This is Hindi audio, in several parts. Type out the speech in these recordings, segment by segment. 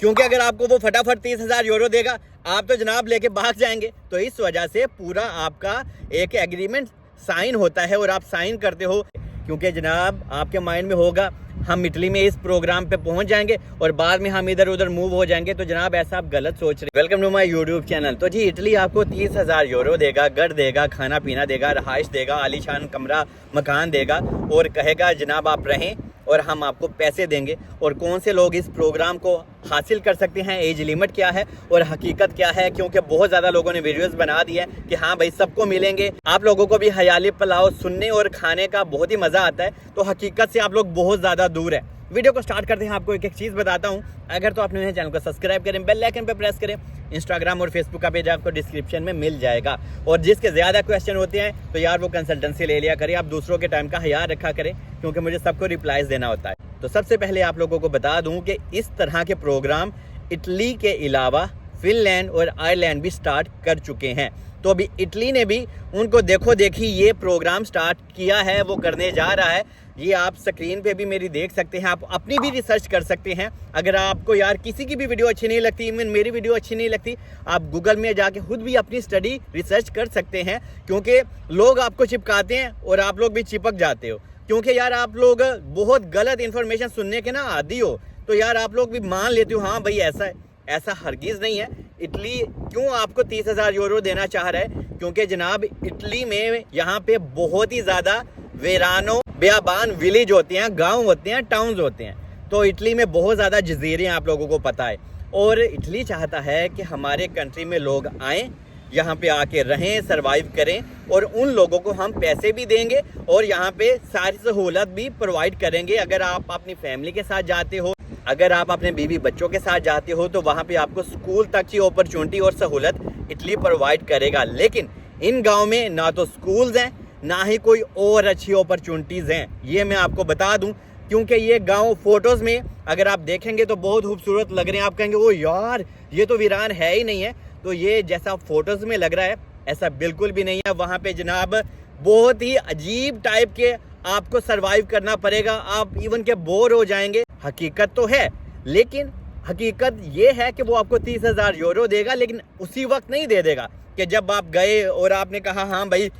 क्योंकि अगर आपको वो फटाफट 30,000 यूरो देगा आप तो जनाब लेके भाग जाएंगे। तो इस वजह से पूरा आपका एक एग्रीमेंट साइन होता है और आप साइन करते हो, क्योंकि जनाब आपके माइंड में होगा हम इटली में इस प्रोग्राम पे पहुंच जाएंगे और बाद में हम इधर उधर मूव हो जाएंगे। तो जनाब ऐसा आप गलत सोच रहे। Welcome to my YouTube channel. तो जी इटली आपको 30,000 यूरो देगा, घर देगा, खाना पीना देगा, रहाइश देगा, आलीशान कमरा मकान देगा और कहेगा जनाब आप रहें और हम आपको पैसे देंगे। और कौन से लोग इस प्रोग्राम को हासिल कर सकते हैं, एज लिमिट क्या है और हकीकत क्या है, क्योंकि बहुत ज़्यादा लोगों ने वीडियोस बना दी है कि हाँ भाई सबको मिलेंगे। आप लोगों को भी हयाली पुलाव सुनने और खाने का बहुत ही मज़ा आता है, तो हकीकत से आप लोग बहुत ज़्यादा दूर है। वीडियो को स्टार्ट करते हैं, आपको एक एक चीज़ बताता हूँ। अगर तो आपने मेरे चैनल को सब्सक्राइब करें, बेल आइकन पे प्रेस करें। इंस्टाग्राम और फेसबुक का पेज आपको डिस्क्रिप्शन में मिल जाएगा। और जिसके ज़्यादा क्वेश्चन होते हैं तो यार वो कंसल्टेंसी ले लिया करें, आप दूसरों के टाइम का ख्याल रखा करें, क्योंकि मुझे सबको रिप्लाईज देना होता है। तो सबसे पहले आप लोगों को बता दूं कि इस तरह के प्रोग्राम इटली के अलावा फिनलैंड और आयरलैंड भी स्टार्ट कर चुके हैं। तो अभी इटली ने भी उनको देखो देखी ये प्रोग्राम स्टार्ट किया है, वो करने जा रहा है। ये आप स्क्रीन पे भी मेरी देख सकते हैं, आप अपनी भी रिसर्च कर सकते हैं। अगर आपको यार किसी की भी वीडियो अच्छी नहीं लगती, इवन मेरी वीडियो अच्छी नहीं लगती, आप गूगल में जाके खुद भी अपनी स्टडी रिसर्च कर सकते हैं, क्योंकि लोग आपको चिपकाते हैं और आप लोग भी चिपक जाते हो। क्योंकि यार आप लोग बहुत गलत इन्फॉर्मेशन सुनने के ना आदी हो, तो यार आप लोग भी मान लेते हो हाँ भाई ऐसा है। ऐसा हरगिज़ नहीं है। इटली क्यों आपको 30,000 यूरो देना चाह रहा है? क्योंकि जनाब इटली में यहाँ पे बहुत ही ज़्यादा वेरानो बेयाबान विलेज होते हैं, गांव होते हैं, टाउन्स होते हैं। तो इटली में बहुत ज़्यादा जजीरे हैं, आप लोगों को पता है। और इटली चाहता है कि हमारे कंट्री में लोग आएँ, यहाँ पे आके रहें, सरवाइव करें, और उन लोगों को हम पैसे भी देंगे और यहाँ पे सारी सहूलत भी प्रोवाइड करेंगे। अगर आप अपनी फैमिली के साथ जाते हो, अगर आप अपने बीवी बच्चों के साथ जाते हो, तो वहाँ पे आपको स्कूल तक की अपॉर्चुनिटी और सहूलत इटली प्रोवाइड करेगा। लेकिन इन गाँव में ना तो स्कूल्स हैं, ना ही कोई और अच्छी अपॉर्चुनिटीज़ हैं, ये मैं आपको बता दूँ। क्योंकि ये गांव फोटोज़ में अगर आप देखेंगे तो बहुत खूबसूरत लग रहे हैं, आप कहेंगे ओ यार ये तो वीरान है ही नहीं है। तो ये जैसा फोटोज़ में लग रहा है ऐसा बिल्कुल भी नहीं है। वहाँ पे जनाब बहुत ही अजीब टाइप के आपको सरवाइव करना पड़ेगा, आप इवन के बोर हो जाएंगे। हकीकत तो है, लेकिन हकीकत ये है कि वो आपको 30,000 यूरो देगा, लेकिन उसी वक्त नहीं दे देगा कि जब आप गए और आपने कहा हाँ भाई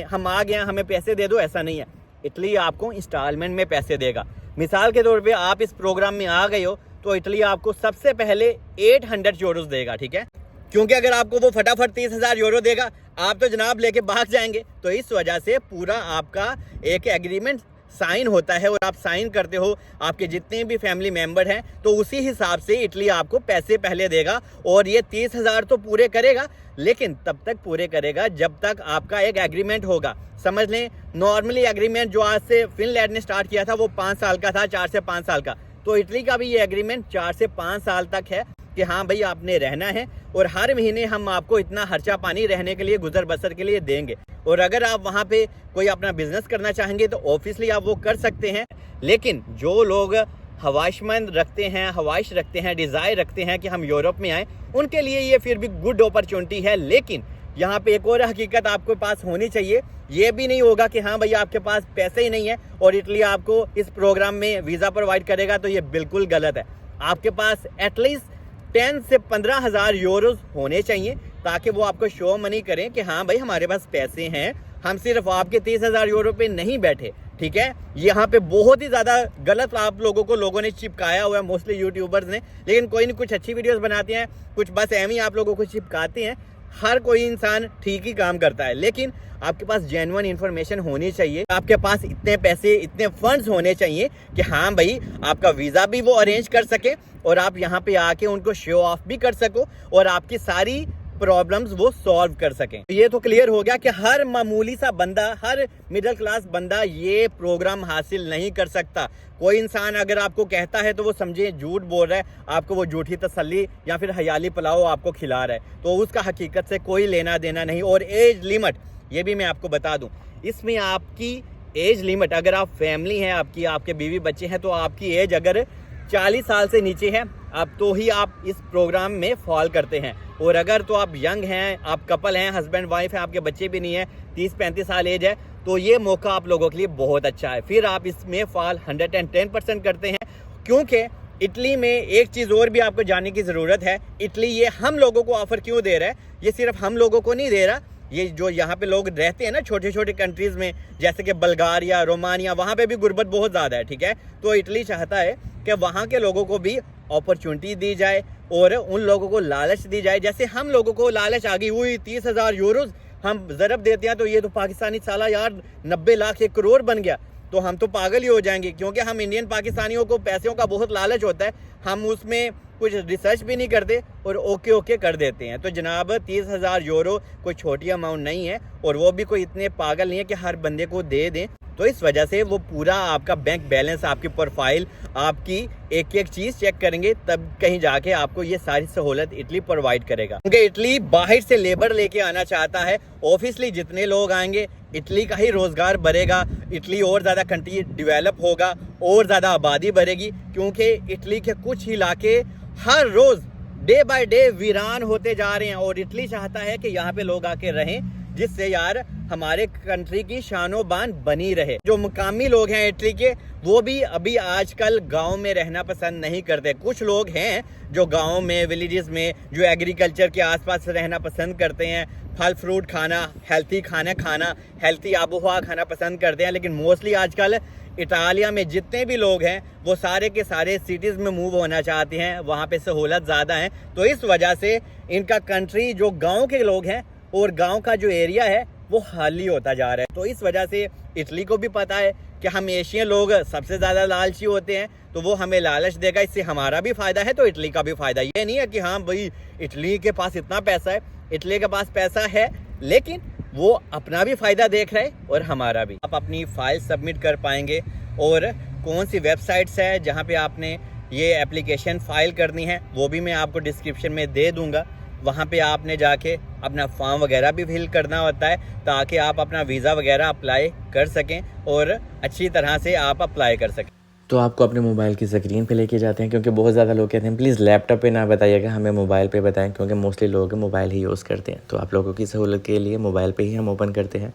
हम आ गए, हमें पैसे दे दो। ऐसा नहीं है। इटली आपको इंस्टॉलमेंट में पैसे देगा। मिसाल के तौर पे आप इस प्रोग्राम में आ गए हो तो इटली आपको सबसे पहले 800 यूरोस देगा, ठीक है? क्योंकि अगर आपको वो फटाफट 30,000 यूरो देगा आप तो जनाब लेके भाग जाएंगे। तो इस वजह से पूरा आपका एक एग्रीमेंट साइन होता है और आप साइन करते हो, आपके जितने भी फैमिली मेंबर हैं, तो उसी हिसाब से इटली आपको पैसे पहले देगा। और ये 30,000 तो पूरे करेगा, लेकिन तब तक पूरे करेगा जब तक आपका एक एग्रीमेंट होगा। समझ लें नॉर्मली एग्रीमेंट जो आज से फिनलैंड ने स्टार्ट किया था वो 5 साल का था, 4 से 5 साल का। तो इटली का भी ये एग्रीमेंट 4 से 5 साल तक है कि हाँ भाई आपने रहना है और हर महीने हम आपको इतना खर्चा पानी रहने के लिए, गुजर बसर के लिए देंगे। और अगर आप वहाँ पे कोई अपना बिजनेस करना चाहेंगे तो ऑब्वियसली आप वो कर सकते हैं। लेकिन जो लोग ख्वाहिशमंद रखते हैं, ख्वाहिश रखते हैं, डिज़ायर रखते हैं कि हम यूरोप में आएँ, उनके लिए ये फिर भी गुड अपॉर्चुनिटी है। लेकिन यहाँ पे एक और हकीकत आपके पास होनी चाहिए। ये भी नहीं होगा कि हाँ भाई आपके पास पैसे ही नहीं है और इटली आपको इस प्रोग्राम में वीज़ा प्रोवाइड करेगा, तो ये बिल्कुल गलत है। आपके पास एटलीस्ट 10 से 15,000 यूरोस होने चाहिए, ताकि वो आपको शो मनी करें कि हाँ भाई हमारे पास पैसे हैं, हम सिर्फ आपके 30,000 यूरो पे नहीं बैठे, ठीक है? यहाँ पे बहुत ही ज़्यादा गलत आप लोगों ने चिपकाया हुआ है, मोस्टली यूट्यूबर्स ने। लेकिन कोई नहीं, कुछ अच्छी वीडियोस बनाते हैं, कुछ बस एम ही आप लोगों को चिपकाते हैं। हर कोई इंसान ठीक ही काम करता है, लेकिन आपके पास जेन्युइन इन्फॉर्मेशन होनी चाहिए। आपके पास इतने पैसे, इतने फंड्स होने चाहिए कि हाँ भाई आपका वीज़ा भी वो अरेंज कर सके और आप यहाँ पे आके उनको शो ऑफ भी कर सको और आपकी सारी प्रॉब्लम्स वो सॉल्व कर सकें। ये तो क्लियर हो गया कि हर मामूली सा बंदा, हर मिडिल क्लास बंदा ये प्रोग्राम हासिल नहीं कर सकता। कोई इंसान अगर आपको कहता है तो वो समझे झूठ बोल रहा है, आपको वो झूठी तसल्ली या फिर हयाली पुलाव आपको खिला रहा है, तो उसका हकीकत से कोई लेना देना नहीं। और एज लिमिट ये भी मैं आपको बता दूं, इसमें आपकी एज लिमिट, अगर आप फैमिली हैं आपकी, आपके बीवी बच्चे हैं, तो आपकी एज अगर 40 साल से नीचे है अब तो ही आप इस प्रोग्राम में फॉल करते हैं। और अगर तो आप यंग हैं, आप कपल हैं, हस्बैंड वाइफ हैं, आपके बच्चे भी नहीं है, 30-35 साल एज है, तो ये मौका आप लोगों के लिए बहुत अच्छा है। फिर आप इसमें फॉल 110% करते हैं, क्योंकि इटली में एक चीज़ और भी आपको जानने की ज़रूरत है। इटली ये हम लोगों को ऑफ़र क्यों दे रहा है? ये सिर्फ हम लोगों को नहीं दे रहा, ये जो यहाँ पे लोग रहते हैं ना छोटे छोटे कंट्रीज़ में, जैसे कि बल्गारिया, रोमानिया, वहाँ पे भी गुर्बत बहुत ज़्यादा है, ठीक है। तो इटली चाहता है कि वहाँ के लोगों को भी अपॉर्चुनिटी दी जाए और उन लोगों को लालच दी जाए। जैसे हम लोगों को लालच आ गई हुई 30,000 यूरोज़ हम ज़रब देते हैं तो ये तो पाकिस्तानी साला यार 90 लाख 1 करोड़ बन गया, तो हम तो पागल ही हो जाएंगे, क्योंकि हम इंडियन पाकिस्तानियों को पैसों का बहुत लालच होता है। हम उसमें कुछ रिसर्च भी नहीं करते और ओके कर देते हैं। तो जनाब 30,000 यूरो कोई छोटी अमाउंट नहीं है, और वो भी कोई इतने पागल नहीं है कि हर बंदे को दे दें। तो इस वजह से वो पूरा आपका बैंक बैलेंस, आपकी प्रोफाइल, आपकी एक एक चीज़ चेक करेंगे, तब कहीं जाके आपको ये सारी सहूलत इटली प्रोवाइड करेगा। क्योंकि इटली बाहर से लेबर लेके आना चाहता है। ऑब्वियसली जितने लोग आएंगे इटली का ही रोज़गार बढ़ेगा, इटली और ज़्यादा कंट्री डेवलप होगा, और ज़्यादा आबादी बढ़ेगी। क्योंकि इटली के कुछ इलाके हर रोज़ डे बाय डे वीरान होते जा रहे हैं, और इटली चाहता है कि यहाँ पे लोग आके रहें, जिससे यार हमारे कंट्री की शानो बान बनी रहे। जो मुकामी लोग हैं इटली के, वो भी अभी आजकल गांव में रहना पसंद नहीं करते। कुछ लोग हैं जो गांव में, विलेजेस में, जो एग्रीकल्चर के आसपास रहना पसंद करते हैं, फल फ्रूट खाना, हेल्थी खाना, हेल्थी आबोहवा खाना पसंद करते हैं। लेकिन मोस्टली आजकल इटालिया में जितने भी लोग हैं वो सारे के सारे सिटीज़ में मूव होना चाहते हैं, वहाँ पे सहूलत ज़्यादा है। तो इस वजह से इनका कंट्री, जो गांव के लोग हैं और गांव का जो एरिया है वो खाली होता जा रहा है। तो इस वजह से इटली को भी पता है कि हम एशियन लोग सबसे ज़्यादा लालची होते हैं, तो वो हमें लालच देगा, इससे हमारा भी फ़ायदा है तो इटली का भी फ़ायदा। ये नहीं है कि हाँ भाई इटली के पास इतना पैसा है, इटली के पास पैसा है लेकिन वो अपना भी फ़ायदा देख रहे हैं और हमारा भी। आप अपनी फ़ाइल सबमिट कर पाएंगे, और कौन सी वेबसाइट्स है जहाँ पे आपने ये एप्लीकेशन फ़ाइल करनी है वो भी मैं आपको डिस्क्रिप्शन में दे दूँगा। वहाँ पे आपने जाके अपना फॉर्म वगैरह भी फिल करना होता है, ताकि आप अपना वीज़ा वगैरह अप्लाई कर सकें और अच्छी तरह से आप अप्लाई कर सकें। तो आपको अपने मोबाइल की स्क्रीन पे लेके जाते हैं, क्योंकि बहुत ज़्यादा लोग कहते हैं प्लीज़ लैपटॉप पे ना बताइएगा, हमें मोबाइल पे बताएं, क्योंकि मोस्टली लोग मोबाइल ही यूज़ करते हैं। तो आप लोगों की सहूलत के लिए मोबाइल पे ही हम ओपन करते हैं।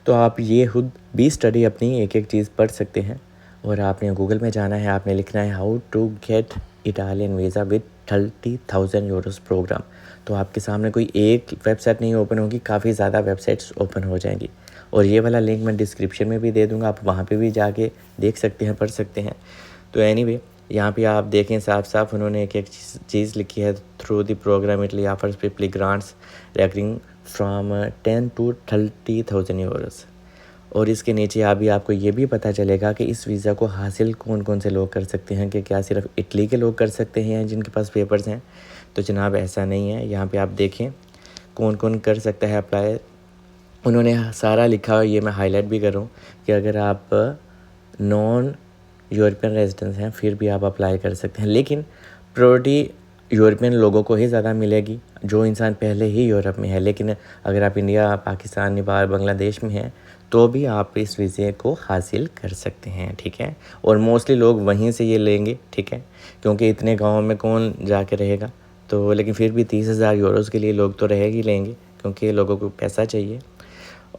तो आप ये खुद भी स्टडी अपनी एक एक चीज़ पढ़ सकते हैं। और आपने गूगल में जाना है, आपने लिखना है how to get Italian visa with 30,000 euros programme. तो आपके सामने कोई एक वेबसाइट नहीं ओपन होगी, काफ़ी ज़्यादा वेबसाइट्स ओपन हो जाएंगी। और ये वाला लिंक मैं डिस्क्रिप्शन में भी दे दूंगा, आप वहाँ पे भी जाके देख सकते हैं, पढ़ सकते हैं। तो एनीवे यहाँ पे आप देखें साफ साफ उन्होंने एक एक चीज़ लिखी है, through the programme Italy offers people grants ranking from 10 to 30,000 euros. और इसके नीचे अभी आपको ये भी पता चलेगा कि इस वीज़ा को हासिल कौन कौन से लोग कर सकते हैं, कि क्या सिर्फ इटली के लोग कर सकते हैं जिनके पास पेपर्स हैं। तो जनाब ऐसा नहीं है, यहाँ पे आप देखें कौन कौन कर सकता है अप्लाई। उन्होंने सारा लिखा है, ये मैं हाईलाइट भी करूँ कि अगर आप नॉन यूरोपियन रेजिडेंट्स हैं फिर भी आप अप्लाई कर सकते हैं, लेकिन प्रायोरिटी यूरोपियन लोगों को ही ज़्यादा मिलेगी जो इंसान पहले ही यूरोप में है। लेकिन अगर आप इंडिया, पाकिस्तान, नेपाल, बांग्लादेश में हैं तो भी आप इस वीज़े को हासिल कर सकते हैं, ठीक है। और मोस्टली लोग वहीं से ये लेंगे, ठीक है, क्योंकि इतने गाँव में कौन जाके रहेगा। तो लेकिन फिर भी 30,000 यूरोज़ के लिए लोग तो रह ही लेंगे, क्योंकि लोगों को पैसा चाहिए।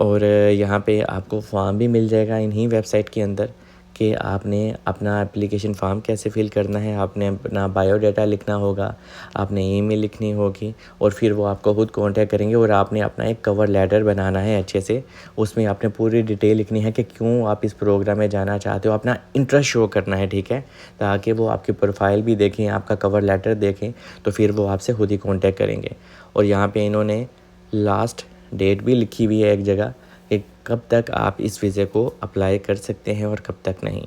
और यहाँ पे आपको फॉर्म भी मिल जाएगा इन्हीं वेबसाइट के अंदर कि आपने अपना एप्लीकेशन फॉर्म कैसे फिल करना है, आपने अपना बायोडाटा लिखना होगा, आपने ईमेल लिखनी होगी, और फिर वो आपको खुद कांटेक्ट करेंगे। और आपने अपना एक कवर लेटर बनाना है अच्छे से, उसमें आपने पूरी डिटेल लिखनी है कि क्यों आप इस प्रोग्राम में जाना चाहते हो, अपना इंटरेस्ट शो करना है, ठीक है, ताकि वो आपकी प्रोफाइल भी देखें, आपका कवर लेटर देखें, तो फिर वो आपसे खुद ही कॉन्टेक्ट करेंगे। और यहाँ पर इन्होंने लास्ट डेट भी लिखी हुई है एक जगह कि कब तक आप इस वीज़े को अप्लाई कर सकते हैं और कब तक नहीं।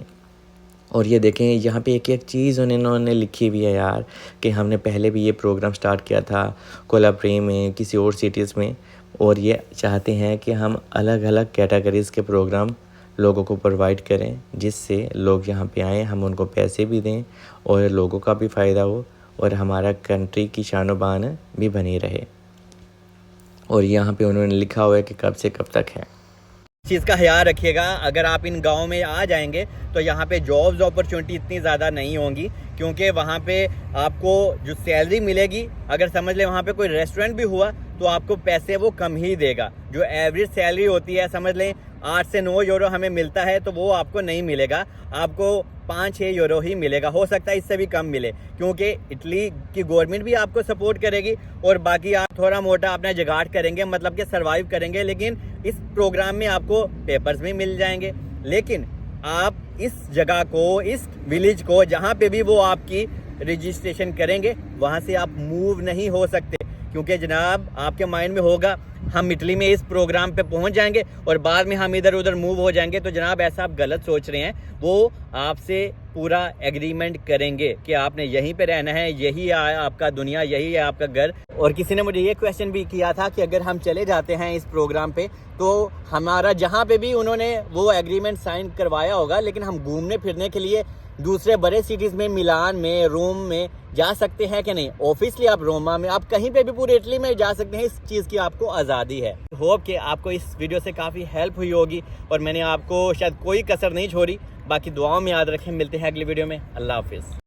और ये देखें यहाँ पे एक एक चीज़ उन्होंने लिखी हुई है यार, कि हमने पहले भी ये प्रोग्राम स्टार्ट किया था कोलाब्री में, किसी और सिटीज़ में, और ये चाहते हैं कि हम अलग अलग कैटेगरीज़ के प्रोग्राम लोगों को प्रोवाइड करें, जिससे लोग यहाँ पे आएँ, हम उनको पैसे भी दें और लोगों का भी फ़ायदा हो और हमारा कंट्री की शानो बान भी बनी रहे। और यहाँ पे उन्होंने लिखा हुआ है कि कब से कब तक है। चीज़ का ख्याल रखिएगा, अगर आप इन गाँव में आ जाएंगे तो यहाँ पे जॉब्स अपॉर्चुनिटी इतनी ज़्यादा नहीं होंगी, क्योंकि वहाँ पे आपको जो सैलरी मिलेगी, अगर समझ लें वहाँ पे कोई रेस्टोरेंट भी हुआ तो आपको पैसे वो कम ही देगा। जो एवरेज सैलरी होती है, समझ लें 8 से 9 यूरो हमें मिलता है तो वो आपको नहीं मिलेगा, आपको 5-6 यूरो ही मिलेगा। हो सकता है इससे भी कम मिले, क्योंकि इटली की गवर्नमेंट भी आपको सपोर्ट करेगी और बाकी आप थोड़ा मोटा अपना जुगाड़ करेंगे, मतलब कि सर्वाइव करेंगे। लेकिन इस प्रोग्राम में आपको पेपर्स भी मिल जाएंगे, लेकिन आप इस जगह को, इस विलेज को, जहाँ पे भी वो आपकी रजिस्ट्रेशन करेंगे वहाँ से आप मूव नहीं हो सकते, क्योंकि जनाब आपके माइंड में होगा हम इटली में इस प्रोग्राम पे पहुंच जाएंगे और बाद में हम इधर उधर मूव हो जाएंगे। तो जनाब ऐसा आप गलत सोच रहे हैं। वो आपसे पूरा एग्रीमेंट करेंगे कि आपने यहीं पे रहना है, यही है आपका दुनिया, यही है आपका घर। और किसी ने मुझे ये क्वेश्चन भी किया था कि अगर हम चले जाते हैं इस प्रोग्राम पे तो हमारा जहाँ पे भी उन्होंने वो एग्रीमेंट साइन करवाया होगा, लेकिन हम घूमने फिरने के लिए दूसरे बड़े सिटीज़ में, मिलान में, रोम में जा सकते हैं कि नहीं? ऑब्वियसली आप रोमा में, आप कहीं पे भी पूरे इटली में जा सकते हैं। इस चीज़ की आपको आज़ादी है। होप कि आपको इस वीडियो से काफ़ी हेल्प हुई होगी और मैंने आपको शायद कोई कसर नहीं छोड़ी। बाकी दुआओं में याद रखें। मिलते हैं अगली वीडियो में। अल्लाह हाफिज़।